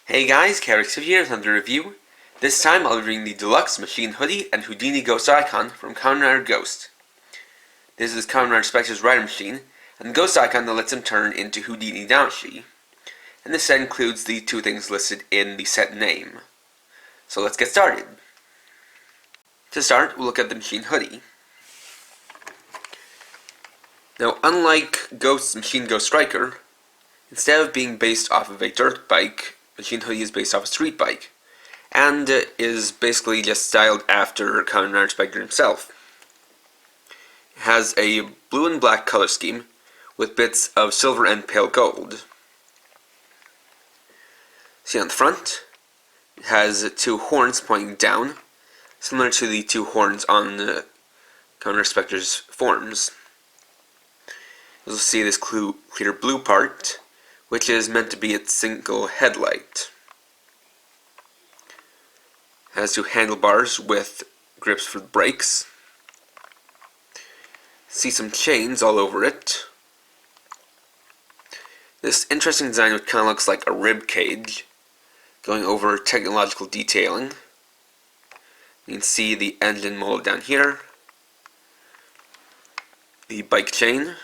Hey guys, Carrick here with another review. This time I'll be reviewing the Deluxe Machine Hoodie and Houdini Ghost Icon from Kamen Ghost. This is Kamen Spectre's rider machine, and the Ghost Icon that lets him turn into Houdini Damashi. And this set includes the two things listed in the set name. So let's get started. To start, we'll look at the Machine Hoodie. Now, unlike Ghost's Machine Ghost Striker, instead of being based off of a dirt bike, Machine Hoodie is based off a street bike, and is basically just styled after Kamen Spectre himself. It has a blue and black color scheme, with bits of silver and pale gold. See on the front, it has two horns pointing down, similar to the two horns on Kamen Spectre's forms. You'll see this clear blue part, which is meant to be its single headlight. It has two handlebars with grips for the brakes. See some chains all over it. This interesting design, which kind of looks like a rib cage, going over technological detailing. You can see the engine mold down here, the bike chain,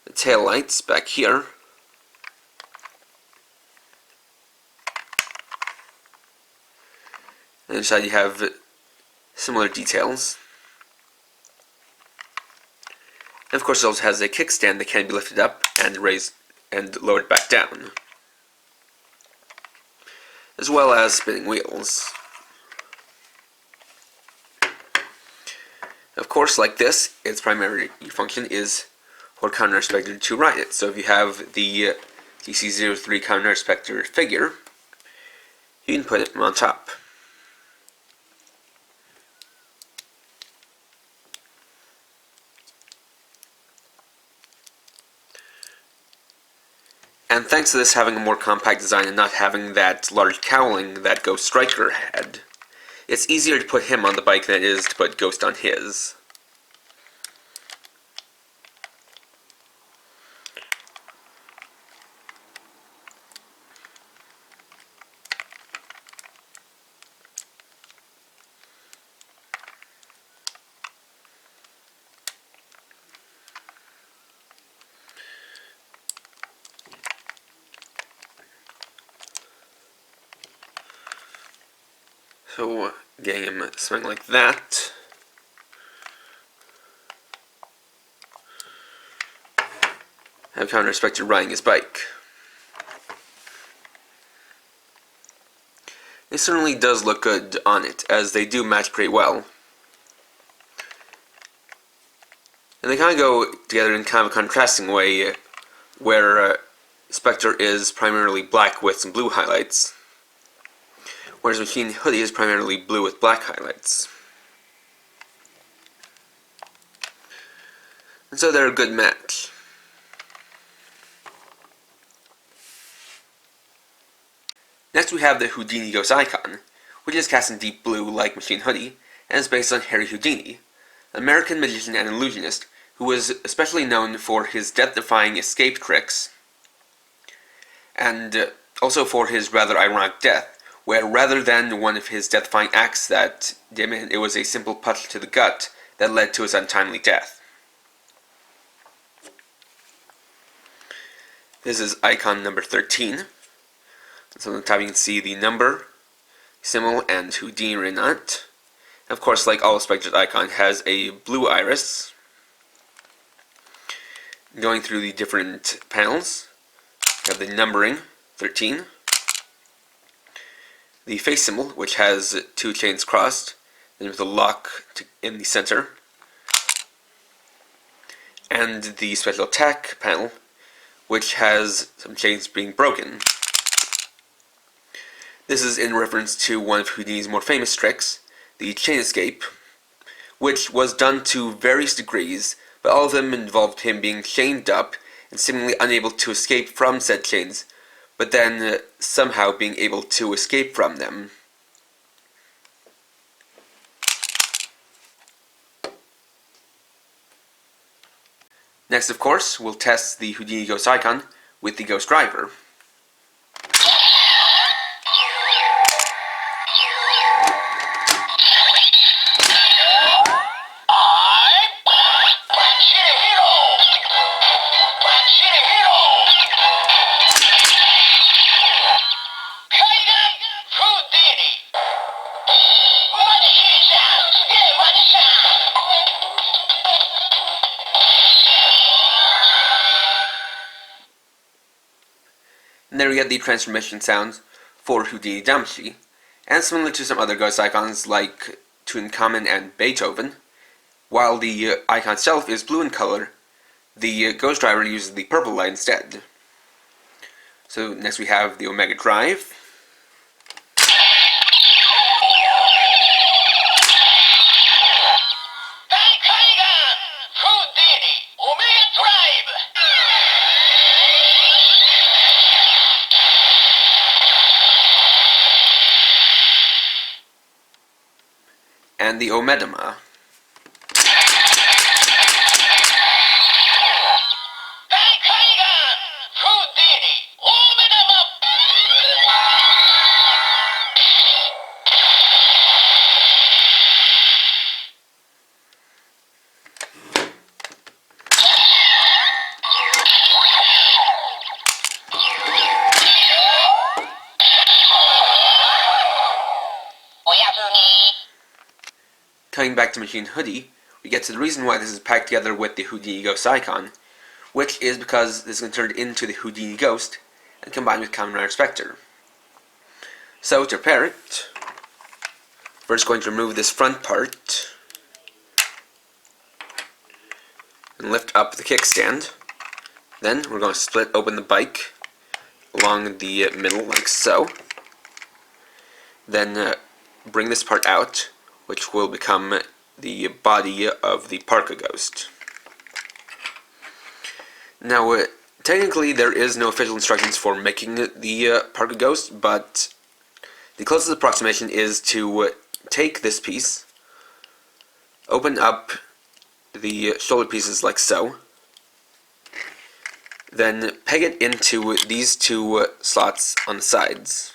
the tail lights back here, and inside you have similar details. And of course it also has a kickstand that can be lifted up and raised and lowered back down, as well as spinning wheels. Of course, like this, its primary function is for Kamen Spectre to ride it. So if you have the DC-03 Kamen Spectre figure, you can put it on top. And thanks to this having a more compact design and not having that large cowling that Ghost Striker had, it's easier to put him on the bike than it is to put Ghost on his. So, getting him something like that. Have Kamen Spectre riding his bike. It certainly does look good on it, as they do match pretty well. And they kind of go together in kind of a contrasting way, where Spectre is primarily black with some blue highlights, whereas Machine Hoodie is primarily blue with black highlights. And so they're a good match. Next we have the Houdini Ghost Icon, which is cast in deep blue like Machine Hoodie, and is based on Harry Houdini, an American magician and illusionist who was especially known for his death-defying escape tricks, and also for his rather ironic death, where rather than one of his death-defying acts that did him in, it was a simple punch to the gut that led to his untimely death. This is icon number 13. So on the top you can see the number, symbol, and Houdini written on it. Of course, like all Spectre's icon, has a blue iris. Going through the different panels, you have the numbering, 13. The face symbol, which has two chains crossed, then with a lock in the center. And the special attack panel, which has some chains being broken. This is in reference to one of Houdini's more famous tricks, the chain escape, which was done to various degrees, but all of them involved him being chained up and seemingly unable to escape from said chains, but then somehow being able to escape from them. Next, of course, we'll test the Houdini Ghost Icon with the Ghost Driver. And there we get the transformation sounds for Houdini Damacy. And similar to some other ghost icons like Kamen and Beethoven, while the icon itself is blue in color, the ghost driver uses the purple light instead. So next we have the Omega Drive. Kaigan! Houdini! Omega Drive! And the Omedama. Kaigan! Houdini! Omedama! Coming back to Machine Hoodie, we get to the reason why this is packed together with the Houdini Ghost Icon, which is because this is turned into the Houdini Ghost and combined with Kamen Rider Spectre. So to repair it, first going to remove this front part and lift up the kickstand. Then we're going to split open the bike along the middle like so. Then bring this part out, which will become the body of the Parka Ghost. Now, technically there is no official instructions for making the Parka Ghost, but the closest approximation is to take this piece, open up the shoulder pieces like so, then peg it into these two slots on the sides.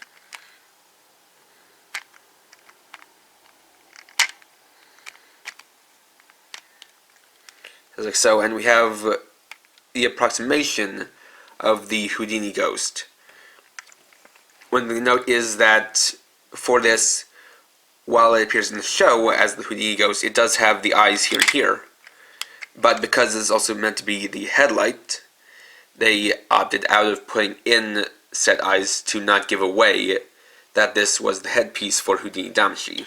Like so, and we have the approximation of the Houdini Ghost. One thing to note is that for this, while it appears in the show as the Houdini Ghost, it does have the eyes here and here. But because this is also meant to be the headlight, they opted out of putting in set eyes to not give away that this was the headpiece for Houdini Damacy.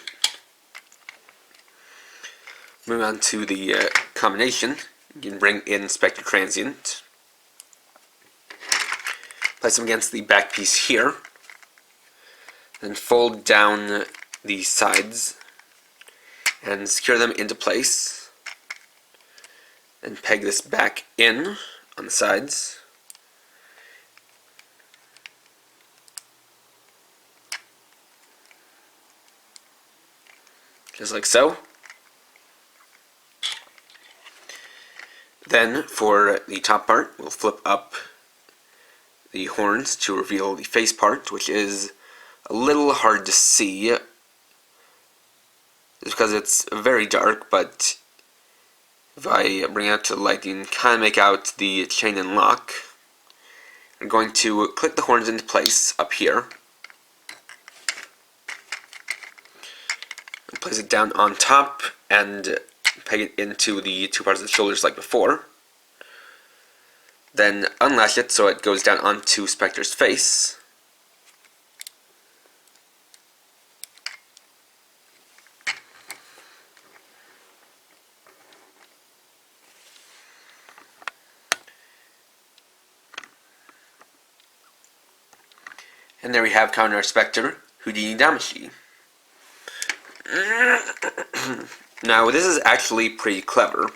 Moving on to the combination, you can bring in Spectre Transient, place them against the back piece here, then fold down the sides and secure them into place, and peg this back in on the sides. Just like so. Then, for the top part, we'll flip up the horns to reveal the face part, which is a little hard to see, just because it's very dark, but if I bring it out to the light, you can kind of make out the chain and lock. I'm going to click the horns into place up here, and place it down on top, and peg it into the two parts of the shoulders like before. Then unlash it so it goes down onto Spectre's face. And there we have Kamen Rider Spectre, Houdini Damacy. Now, this is actually pretty clever,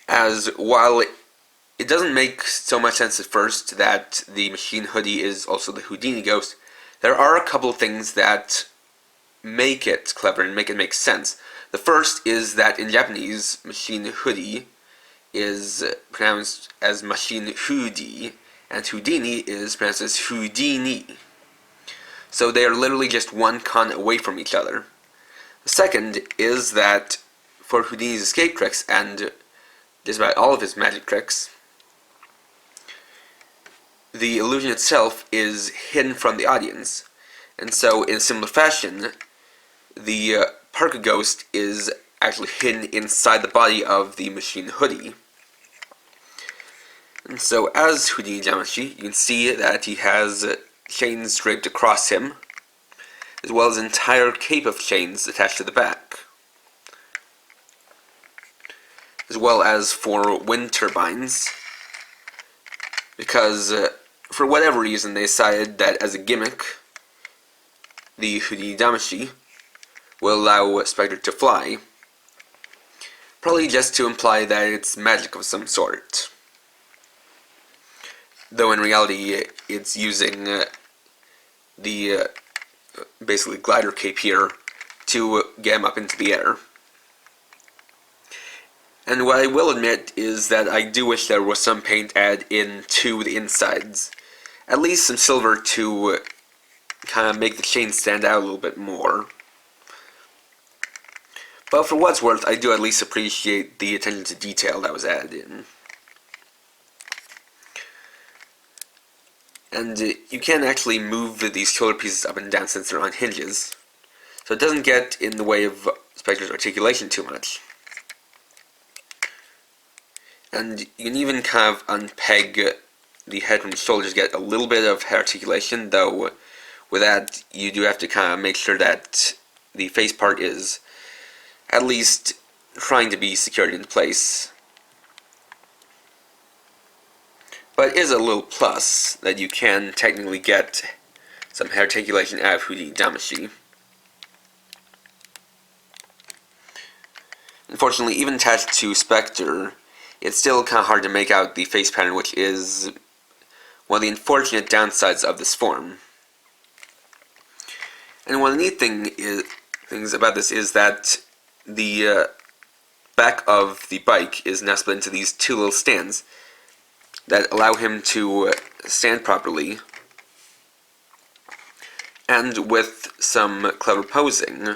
as while it doesn't make so much sense at first that the Machine Hoodie is also the Houdini Ghost, there are a couple of things that make it clever and make it make sense. The first is that in Japanese, Machine Hoodie is pronounced as Machine Hoodie, and Houdini is pronounced as Houdini. So they are literally just one con away from each other. The second is that for Houdini's escape tricks, and just about all of his magic tricks, the illusion itself is hidden from the audience. And so, in a similar fashion, the Parka Ghost is actually hidden inside the body of the Machine Hoodie. And so as Houdini Damashi, you can see that he has chains draped across him, as well as an entire cape of chains attached to the back, as well as 4 wind turbines, because for whatever reason they decided that as a gimmick, the Houdini Damashi will allow Spectre to fly, probably just to imply that it's magic of some sort. Though in reality it's using the basically glider cape here to get him up into the air. And what I will admit is that I do wish there was some paint added into the insides. At least some silver to kind of make the chain stand out a little bit more. But for what's worth, I do at least appreciate the attention to detail that was added in. And you can actually move these shoulder pieces up and down since they're on hinges, so it doesn't get in the way of Spectre's articulation too much. And you can even kind of unpeg the head from the shoulders to get a little bit of head articulation, though with that you do have to kind of make sure that the face part is at least trying to be secured into place. But it is a little plus that you can technically get some head articulation out of Houdini Damashi. Unfortunately, even attached to Spectre, it's still kind of hard to make out the face pattern, which is one of the unfortunate downsides of this form. And one of the neat things about this is that the back of the bike is now split into these 2 little stands that allow him to stand properly, and with some clever posing,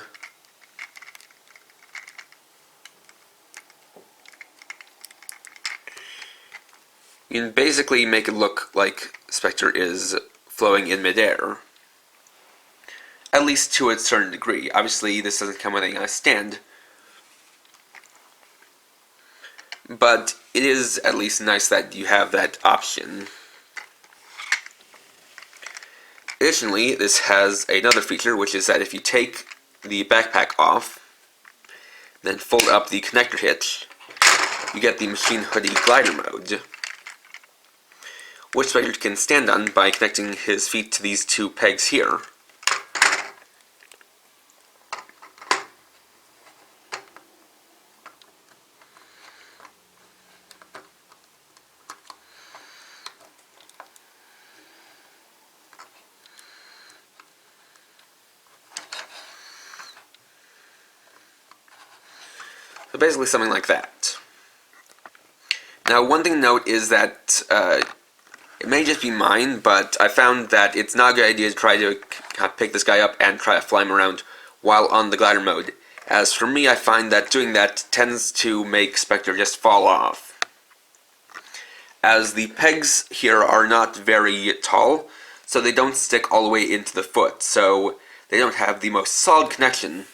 you can basically make it look like Spectre is flowing in midair, at least to a certain degree. Obviously this doesn't come with a stand, but it is at least nice that you have that option. Additionally, this has another feature, which is that if you take the backpack off, then fold up the connector hitch, you get the Machine Hoodie glider mode, which Spectre can stand on by connecting his feet to these 2 pegs here. So basically something like that. Now one thing to note is that it may just be mine, but I found that it's not a good idea to try to pick this guy up and try to fly him around while on the glider mode. As for me, I find that doing that tends to make Spectre just fall off. As the pegs here are not very tall, so they don't stick all the way into the foot, so they don't have the most solid connection.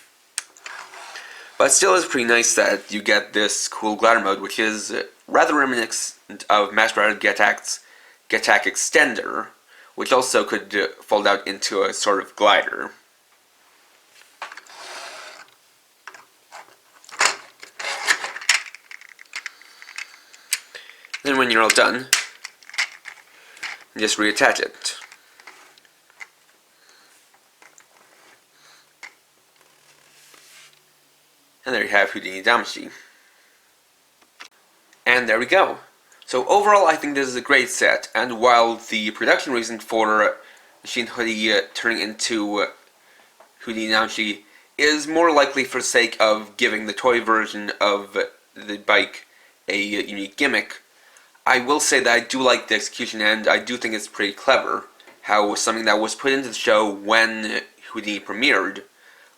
But it still is pretty nice that you get this cool glider mode, which is rather reminiscent of Master Getak's Getak Extender, which also could fold out into a sort of glider. Then when you're all done, just reattach it. And there you have Houdini Damashi. And there we go. So overall, I think this is a great set, and while the production reason for Machine Hoodie turning into Houdini Damashi is more likely for the sake of giving the toy version of the bike a unique gimmick, I will say that I do like the execution, and I do think it's pretty clever how something that was put into the show when Houdini premiered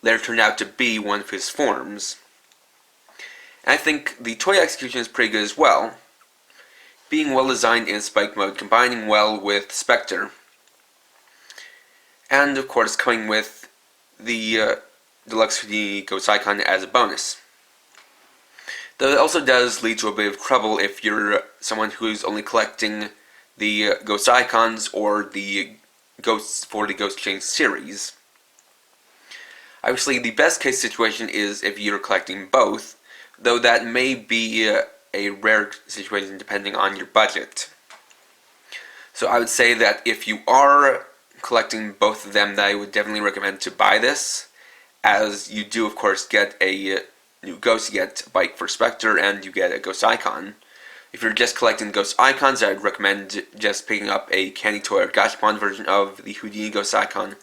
later turned out to be one of his forms. And I think the toy execution is pretty good as well, being well designed in spike mode, combining well with Spectre, and of course coming with the Deluxe Houdini Ghost Icon as a bonus. Though it also does lead to a bit of trouble if you're someone who's only collecting the Ghost Icons or the Ghosts for the Ghost Chain series. Obviously, the best case situation is if you're collecting both, though that may be a rare situation depending on your budget. So I would say that if you are collecting both of them, that I would definitely recommend to buy this, as you do of course get a new ghost, you get a bike for Spectre, and you get a Ghost Icon. If you're just collecting Ghost Icons, I'd recommend just picking up a Candy Toy or Gashapon version of the Houdini Ghost Icon.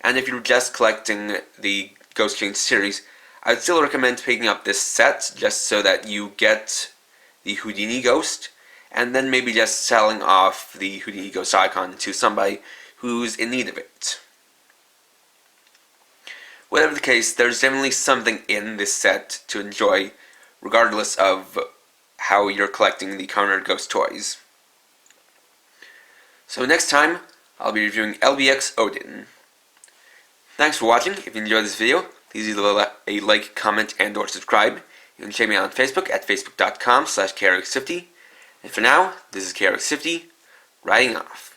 And if you're just collecting the Ghost Chain series, I'd still recommend picking up this set just so that you get the Houdini Ghost, and then maybe just selling off the Houdini Ghost Icon to somebody who's in need of it. Whatever the case, there's definitely something in this set to enjoy, regardless of how you're collecting the Kamen Ghost toys. So next time, I'll be reviewing LBX Odin. Thanks for watching. If you enjoyed this video, please leave a like, comment, and or subscribe. You can check me out on Facebook at facebook.com/KRX50. And for now, this is KRX50, writing off.